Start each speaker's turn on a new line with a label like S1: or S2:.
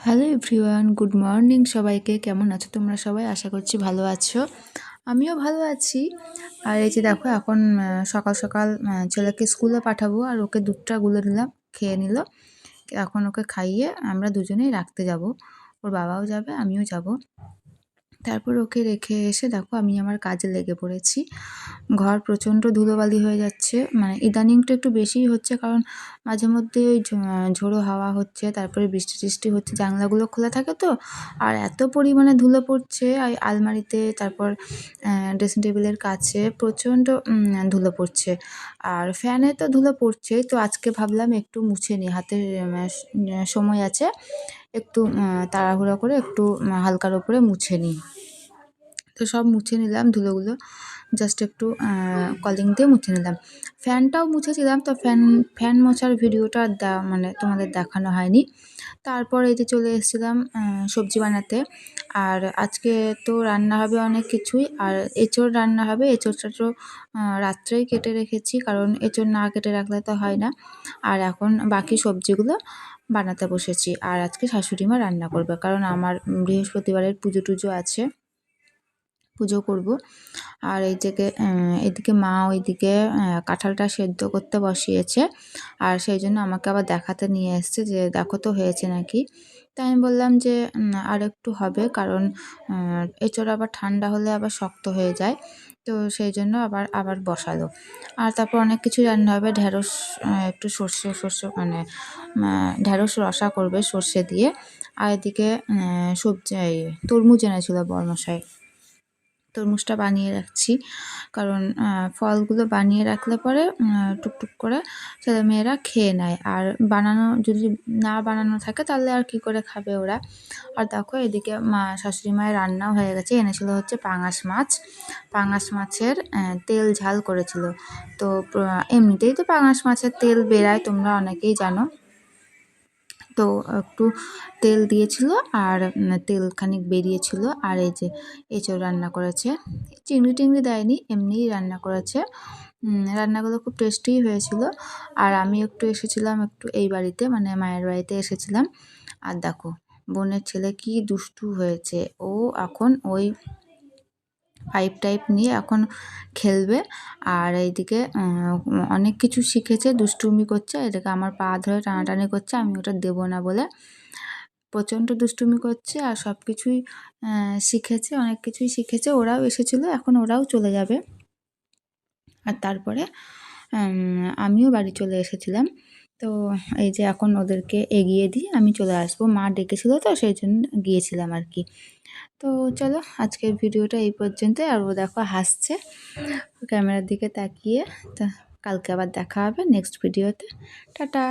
S1: Hello everyone, good morning সবাইকে। কেমন আছো তোমরা সবাই? আশা করছি ভালো আছো। আমিও ভালো আছি। আর এই যে দেখো এখন সকাল সকাল ছেলেকে স্কুলে পাঠাবো, আর ওকে দুধটা গুলে নিলাম, খেয়ে নিল। এখন ওকে খাইয়ে আমরা দুজনেই রাখতে যাব। ওর বাবাও যাবে, আমিও যাব। তারপর ওকে রেখে এসে দেখো আমি আমার কাজে লেগে পড়েছি। ঘর প্রচণ্ড ধুলোবালি হয়ে যাচ্ছে, মানে ইদানিংটা একটু বেশিই হচ্ছে, কারণ মাঝে মধ্যে ওই ঝোড়ো হাওয়া হচ্ছে, তারপরে বৃষ্টি টিষ্টি হচ্ছে, জানলাগুলো খোলা থাকে তো। আর এত পরিমাণে ধুলো পড়ছে আলমারিতে, তারপর ড্রেসিং টেবিলের কাছে প্রচণ্ড ধুলো পড়ছে। আর ফ্যানে তো ধুলো পড়ছেই, তো আজকে ভাবলাম একটু মুছে নিই, হাতে সময় আছে, একটু তাড়াহুড়ো করে একটু হালকার ওপরে মুছে নিই। তো সব মুছে নিলাম ধুলোগুলো, জাস্ট একটু কলিং দিয়ে মুছে নিলাম। ফ্যানটাও মুছেছিলাম, তো ফ্যান মোছার ভিডিওটা মানে তোমাদের দেখানো হয়নি। তারপর এই যে চলে এসেছিলাম সবজি বানাতে। আর আজকে তো রান্না হবে অনেক কিছুই, আর এঁচোড় রান্না হবে। এঁচোড়টা তো রাত্রেই কেটে রেখেছি, কারণ এঁচোড় না কেটে রাখলে তো হয় না। আর এখন বাকি সবজিগুলো বানাতে বসেছি। আর আজকে শাশুড়ি মা রান্না করবে, কারণ আমার বৃহস্পতিবারের পুজো টুজো আছে, পুজো করব। আর এদিকে মা ওইদিকে কাঁঠালটা সেদ্ধ করতে বসিয়েছে, আর সেই জন্য আমাকে আবার দেখাতে নিয়ে এসছে যে দেখো তো হয়েছে নাকি। তাই আমি বললাম যে আর একটু হবে, কারণ এঁচোড় আবার ঠান্ডা হলে আবার শক্ত হয়ে যায়, তো সেই জন্য আবার আবার বসালো। আর তারপর অনেক কিছু রান্না হবে, ঢ্যাঁড়স, একটু সর্ষে মানে ঢ্যাঁড়স রসা করবে সর্ষে দিয়ে। আর এদিকে সবজি তরমুজ এনেছিল বরমশাই, তরমুজটা বানিয়ে রাখছি, কারণ ফলগুলো বানিয়ে রাখলে পরে টুকটুক করে ছেলেমেয়েরা খেয়ে নেয়। আর যদি না বানানো থাকে তাহলে আর কি করে খাবে ওরা। আর দেখো এদিকে শাশুড়ি মায়ের রান্নাও হয়ে গেছে, এনেছিল হচ্ছে পাঙাশ মাছের তেল ঝাল করেছিল। তো এমনিতেই তো পাঙাশ মাছের তেল বেরায়, তোমরা অনেকেই জানো। তো একটু তেল দিয়েছিল, আর তেল খানিক বেরিয়েছিল। আর এই যে এঁচোড় রান্না করেছে, চিংড়ি টিংড়ি দেয়নি, এমনিই রান্না করেছে। রান্নাগুলো খুব টেস্টিই হয়েছিল। আর আমি একটু এসেছিলাম একটু এই বাড়িতে, মানে মায়ের বাড়িতে এসেছিলাম। আর দেখো বোনের ছেলে কি দুষ্টু হয়েছে, ও এখন ওই পাইপ টাইপ নিয়ে এখন খেলবে। আর এইদিকে অনেক কিছু শিখেছে, দুষ্টুমি করছে, এদিকে আমার পা ধরে টানাটানি করছে, আমি ওটা দেবো না বলে। প্রচণ্ড দুষ্টুমি করছে, আর সব কিছুই শিখেছে, অনেক কিছুই শিখেছে। ওরাও এসেছিলো, এখন ওরাও চলে যাবে। আর তারপরে আমিও বাড়ি চলে এসেছিলাম। তো এই যে এখন ওদেরকে এগিয়ে দিয়ে আমি চলে আসবো, মা ডেকেছিল তো সেই জন্য গিয়েছিলাম আর কি। তো চলো আজকের ভিডিওটা এই পর্যন্ত। আর ও দেখো হাসছে ক্যামেরার দিকে তাকিয়ে। তা কালকে আবার দেখা হবে নেক্সট ভিডিওতে। টাটা।